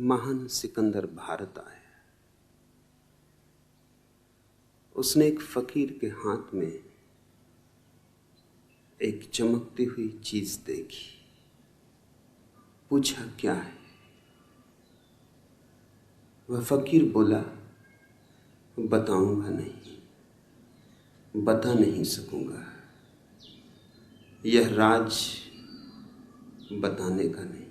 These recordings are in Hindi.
महान सिकंदर भारत आया। उसने एक फकीर के हाथ में एक चमकती हुई चीज देखी। पूछा क्या है? वह फकीर बोला, बताऊंगा नहीं, बता नहीं सकूंगा। यह राज बताने का नहीं।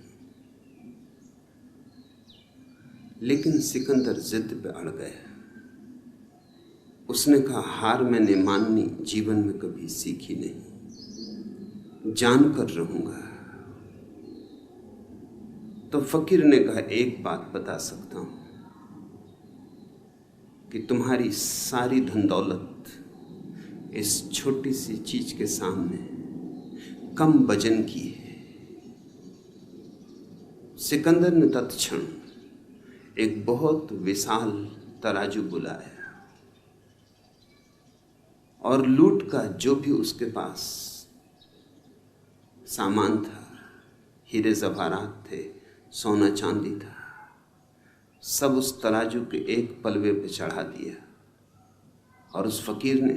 लेकिन सिकंदर जिद पे अड़ गया। उसने कहा, हार मैंने माननी जीवन में कभी सीखी नहीं, जानकर रहूंगा। तो फकीर ने कहा, एक बात बता सकता हूं कि तुम्हारी सारी धन दौलत इस छोटी सी चीज के सामने कम वजन की है। सिकंदर ने तत्क्षण एक बहुत विशाल तराजू बुलाया और लूट का जो भी उसके पास सामान था, हीरे जवाहरात थे, सोना चांदी था, सब उस तराजू के एक पलवे पे चढ़ा दिया। और उस फकीर ने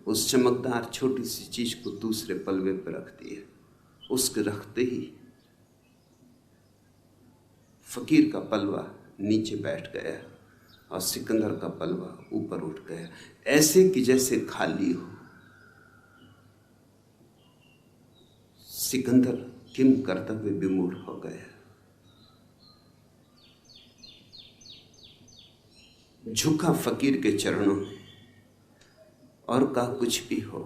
उस चमकदार छोटी सी चीज को दूसरे पलवे पे रख दिया। उसके रखते ही फकीर का पलवा नीचे बैठ गया और सिकंदर का पलवा ऊपर उठ गया, ऐसे कि जैसे खाली हो। सिकंदर किम कर्तव्य विमूढ़ हो गया। झुका फकीर के चरणों में और कहा, कुछ भी हो,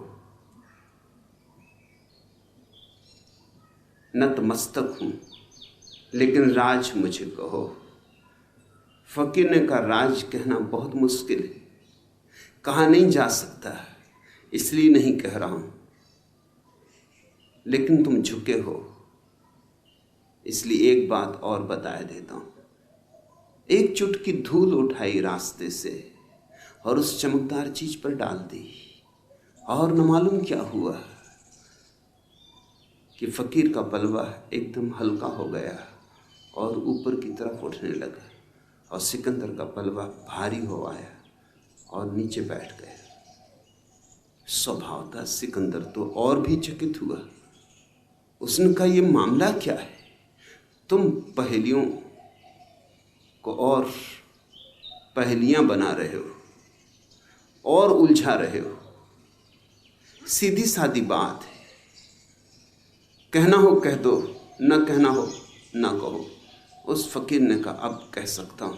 नतमस्तक हूं, लेकिन राज मुझे कहो। फकीर ने कहा, राज कहना बहुत मुश्किल है, कहा नहीं जा सकता, इसलिए नहीं कह रहा हूं। लेकिन तुम झुके हो, इसलिए एक बात और बता देता हूं। एक चुटकी धूल उठाई रास्ते से और उस चमकदार चीज पर डाल दी, और न मालूम क्या हुआ कि फकीर का पलवा एकदम हल्का हो गया और ऊपर की तरफ उठने लगा, और सिकंदर का पलवा भारी हो आया और नीचे बैठ गया। स्वभावतः सिकंदर तो और भी चकित हुआ। उसने कहा, यह मामला क्या है? तुम पहेलियों को और पहेलियां बना रहे हो और उलझा रहे हो। सीधी सादी बात है, कहना हो कह दो, न कहना हो न कहो। उस फकीर ने कहा, अब कह सकता हूं।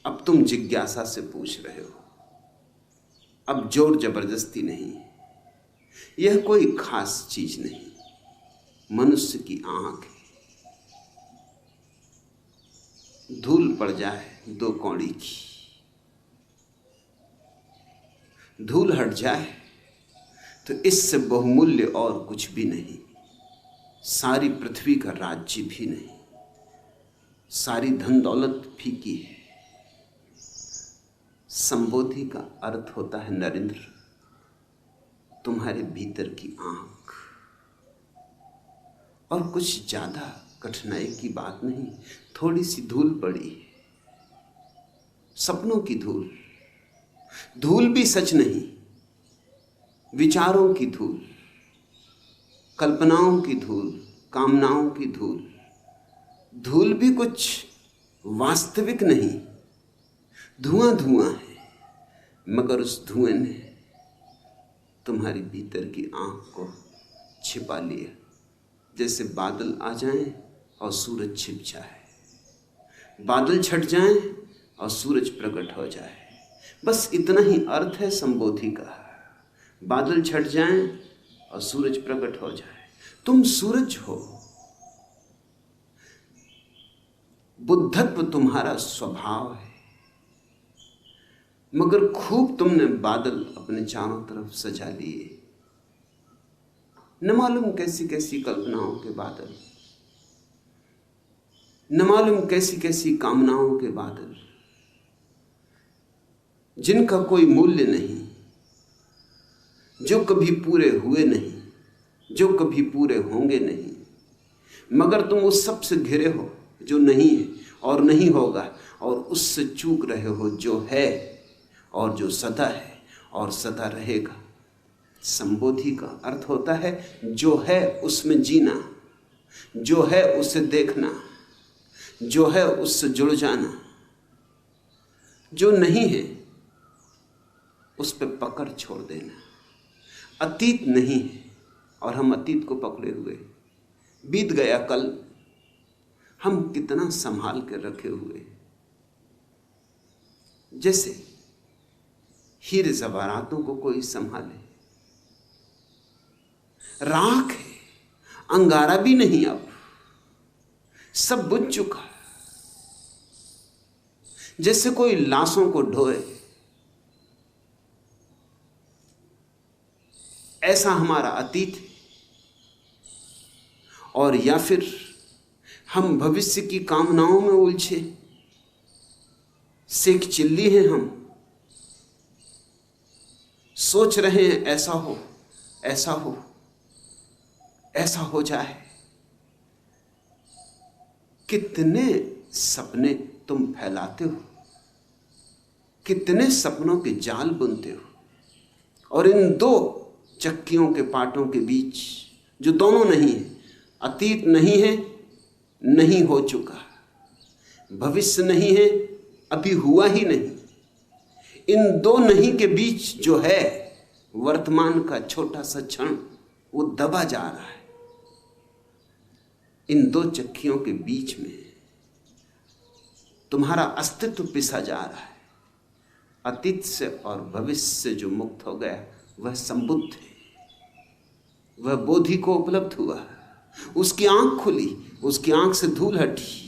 अब तुम जिज्ञासा से पूछ रहे हो, अब जोर जबरदस्ती नहीं। यह कोई खास चीज नहीं, मनुष्य की आंख है। धूल पड़ जाए 2 कौड़ी की, धूल हट जाए तो इससे बहुमूल्य और कुछ भी नहीं। सारी पृथ्वी का राज्य भी नहीं, सारी धन दौलत फीकी है। संबोधि का अर्थ होता है नरेंद्र, तुम्हारे भीतर की आंख। और कुछ ज्यादा कठिनाई की बात नहीं, थोड़ी सी धूल पड़ी, सपनों की धूल। धूल भी सच नहीं, विचारों की धूल, कल्पनाओं की धूल, कामनाओं की धूल। धूल भी कुछ वास्तविक नहीं, धुआं धुआं है। मगर उस धुएं ने तुम्हारी भीतर की आंख को छिपा लिया, जैसे बादल आ जाएं और सूरज छिप जाए, बादल छट जाएं और सूरज प्रकट हो जाए। बस इतना ही अर्थ है संबोधि का। बादल छट जाएं और सूरज प्रकट हो जाए। तुम सूरज हो, बुद्धत्व तुम्हारा स्वभाव है। मगर खूब तुमने बादल अपने चारों तरफ सजा लिए, न मालूम कैसी कैसी कल्पनाओं के बादल, न मालूम कैसी कैसी कामनाओं के बादल, जिनका कोई मूल्य नहीं, जो कभी पूरे हुए नहीं, जो कभी पूरे होंगे नहीं। मगर तुम उस सब से घिरे हो जो नहीं है और नहीं होगा, और उससे चूक रहे हो जो है और जो सदा है और सदा रहेगा। संबोधि का अर्थ होता है जो है उसमें जीना, जो है उसे देखना, जो है उससे जुड़ जाना। जो नहीं है उस पर पकड़ छोड़ देना। अतीत नहीं है और हम अतीत को पकड़े हुए, बीत गया कल हम कितना संभाल कर रखे हुए, जैसे हीरे जवाहरातों को कोई संभाले। राख है, अंगारा भी नहीं, अब सब बुझ चुका। जैसे कोई लाशों को ढोए, ऐसा हमारा अतीत है। और या फिर हम भविष्य की कामनाओं में उलझे, सेक चिल्ली हैं हम, सोच रहे हैं ऐसा हो, ऐसा हो, ऐसा हो जाए। कितने सपने तुम फैलाते हो, कितने सपनों के जाल बुनते हो, और इन दो चक्कियों के पाटों के बीच जो दोनों नहीं है, अतीत नहीं है, नहीं हो चुका, भविष्य नहीं है, अभी हुआ ही नहीं, इन दो नहीं के बीच जो है वर्तमान का छोटा सा क्षण, वो दबा जा रहा है। इन दो चक्कियों के बीच में तुम्हारा अस्तित्व पिसा जा रहा है। अतीत से और भविष्य से जो मुक्त हो गया वह संबुद्ध है, वह बोधि को उपलब्ध हुआ, उसकी आंख खुली, उसकी आंख से धूल हटी।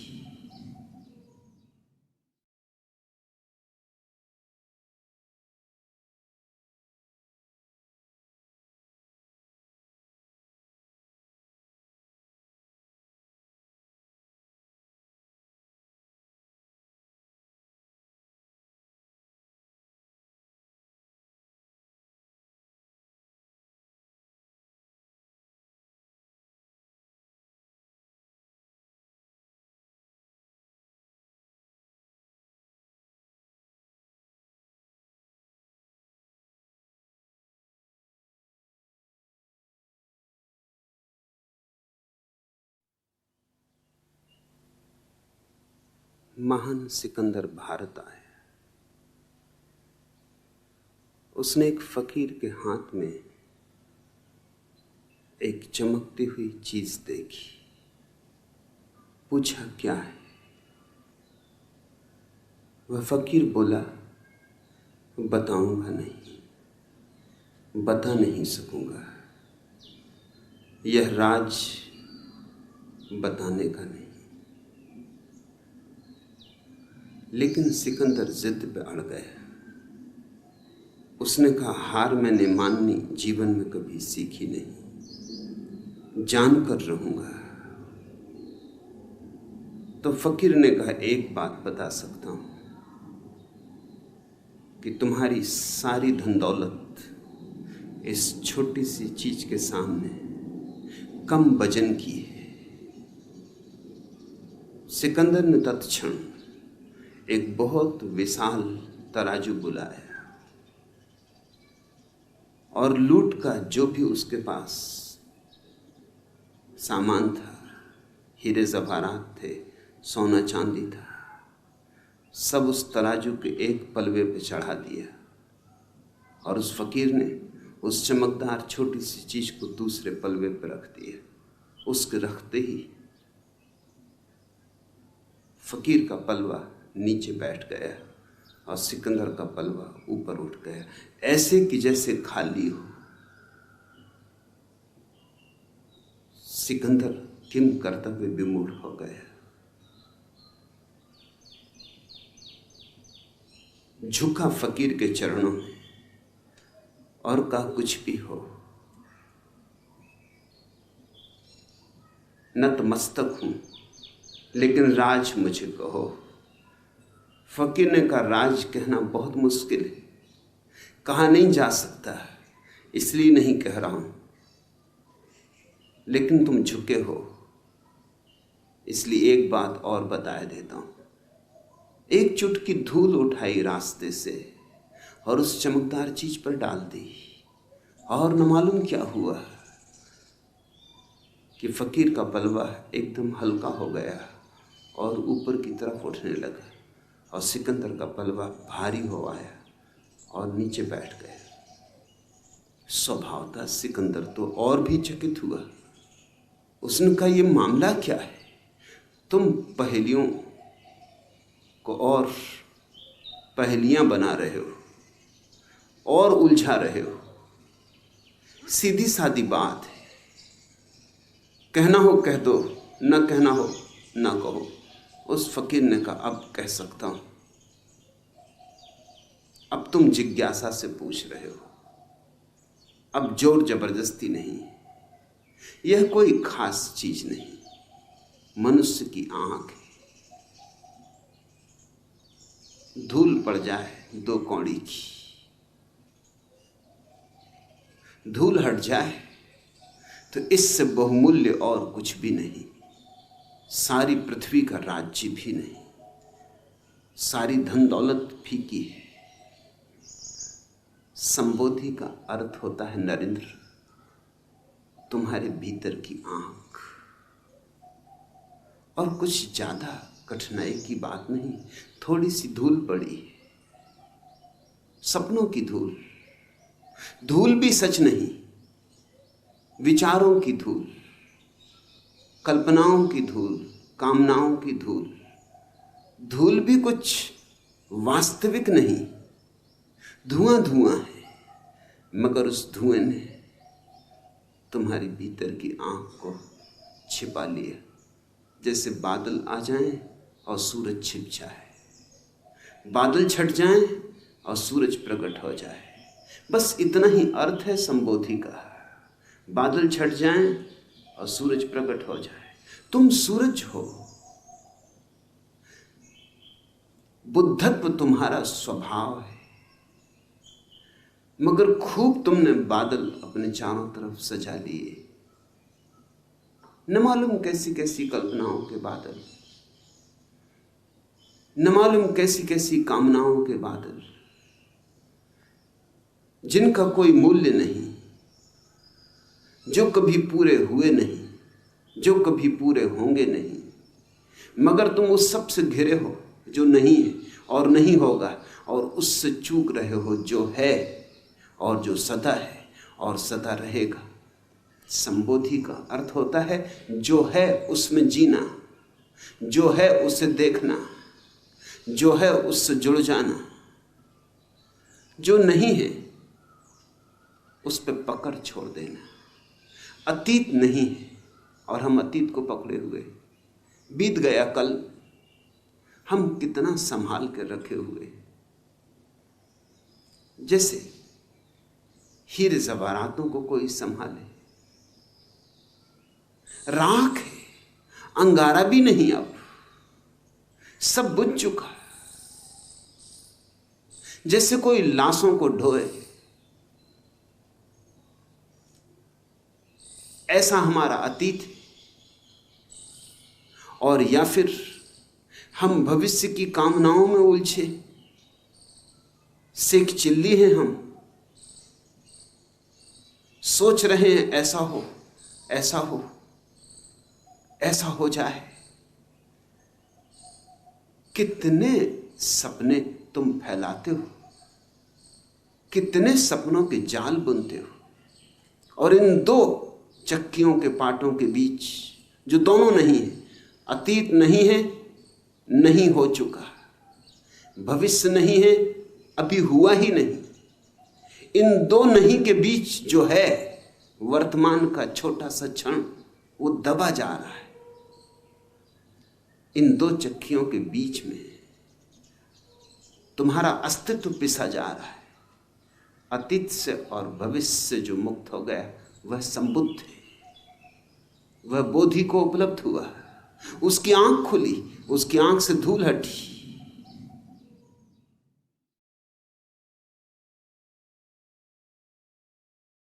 महान सिकंदर भारत आया। उसने एक फकीर के हाथ में एक चमकती हुई चीज देखी, पूछा क्या है। वह फकीर बोला, बताऊंगा नहीं, बता नहीं सकूंगा, यह राज बताने का नहीं। लेकिन सिकंदर जिद पे अड़ गया। उसने कहा, हार मैंने माननी जीवन में कभी सीखी नहीं, जान कर रहूंगा। तो फकीर ने कहा, एक बात बता सकता हूं कि तुम्हारी सारी धन दौलत इस छोटी सी चीज के सामने कम वजन की है। सिकंदर ने तत्क्षण एक बहुत विशाल तराजू बुलाया और लूट का जो भी उसके पास सामान था, हीरे जवाहरात थे, सोना चांदी था, सब उस तराजू के एक पलवे पे चढ़ा दिया। और उस फकीर ने उस चमकदार छोटी सी चीज को दूसरे पलवे पे रख दिया। उसके रखते ही फकीर का पलवा नीचे बैठ गया और सिकंदर का पलवा ऊपर उठ गया, ऐसे कि जैसे खाली हो। सिकंदर किम कर्तव्य विमूढ़ हो गया। झुका फकीर के चरणों में और कहा, कुछ भी हो, नतमस्तक हूं, लेकिन राज मुझे कहो। फकीर ने कहा, राज कहना बहुत मुश्किल है, कहा नहीं जा सकता, इसलिए नहीं कह रहा हूं, लेकिन तुम झुके हो, इसलिए एक बात और बता देता हूं। एक चुटकी धूल उठाई रास्ते से और उस चमकदार चीज पर डाल दी, और न मालूम क्या हुआ कि फकीर का पलवा एकदम हल्का हो गया और ऊपर की तरफ उठने लगा, और सिकंदर का पलवा भारी हो आया और नीचे बैठ गया। स्वभाव था सिकंदर तो और भी चकित हुआ। उसने कहा, ये मामला क्या है? तुम पहेलियों को और पहेलियां बना रहे हो और उलझा रहे हो। सीधी सादी बात है, कहना हो कह दो, न कहना हो न कहो। उस फकीर ने कहा, अब कह सकता हूं। अब तुम जिज्ञासा से पूछ रहे हो, अब जोर जबरदस्ती नहीं। यह कोई खास चीज नहीं, मनुष्य की आंख है। धूल पड़ जाए 2 कौड़ी की, धूल हट जाए तो इससे बहुमूल्य और कुछ भी नहीं। सारी पृथ्वी का राज्य भी नहीं, सारी धन दौलत फीकी है। संबोधि का अर्थ होता है नरेंद्र, तुम्हारे भीतर की आंख। और कुछ ज्यादा कठिनाई की बात नहीं, थोड़ी सी धूल पड़ी, सपनों की धूल। धूल भी सच नहीं, विचारों की धूल, कल्पनाओं की धूल, कामनाओं की धूल। धूल भी कुछ वास्तविक नहीं, धुआं धुआं है, मगर उस धुएं ने तुम्हारी भीतर की आंख को छिपा लिया। जैसे बादल आ जाएं और सूरज छिप जाए, बादल छट जाएं और सूरज प्रकट हो जाए। बस इतना ही अर्थ है संबोधि का। बादल छट जाएं और सूरज प्रकट हो जाए। तुम सूरज हो, बुद्धत्व तुम्हारा स्वभाव है, मगर खूब तुमने बादल अपने चारों तरफ सजा लिए। न मालूम कैसी कैसी कल्पनाओं के बादल, न मालूम कैसी कैसी कामनाओं के बादल, जिनका कोई मूल्य नहीं, जो कभी पूरे हुए नहीं, जो कभी पूरे होंगे नहीं। मगर तुम उस सब से घिरे हो जो नहीं है और नहीं होगा, और उससे चूक रहे हो जो है और जो सदा है और सदा रहेगा। संबोधि का अर्थ होता है जो है उसमें जीना, जो है उसे देखना, जो है उससे जुड़ जाना। जो नहीं है उस पर पकड़ छोड़ देना। अतीत नहीं है और हम अतीत को पकड़े हुए। बीत गया कल, हम कितना संभाल कर रखे हुए, जैसे हीरे जवाहरातों को कोई संभाले। राख है, अंगारा भी नहीं, अब सब बुझ चुका। जैसे कोई लाशों को ढोए, ऐसा हमारा अतीत है। और या फिर हम भविष्य की कामनाओं में उलझे सेक चिल्ली हैं। हम सोच रहे हैं ऐसा हो, ऐसा हो, ऐसा हो जाए। कितने सपने तुम फैलाते हो, कितने सपनों के जाल बुनते हो, और इन 2 चक्कियों के पाटों के बीच जो दोनों नहीं है, अतीत नहीं है, नहीं हो चुका, भविष्य नहीं है, अभी हुआ ही नहीं, इन 2 नहीं के बीच जो है वर्तमान का छोटा सा क्षण, वो दबा जा रहा है। इन 2 चक्कियों के बीच में तुम्हारा अस्तित्व पिसा जा रहा है। अतीत से और भविष्य से जो मुक्त हो गया वह संबुद्ध है, वह बोधि को उपलब्ध हुआ, उसकी आंख खुली, उसकी आंख से धूल हटी।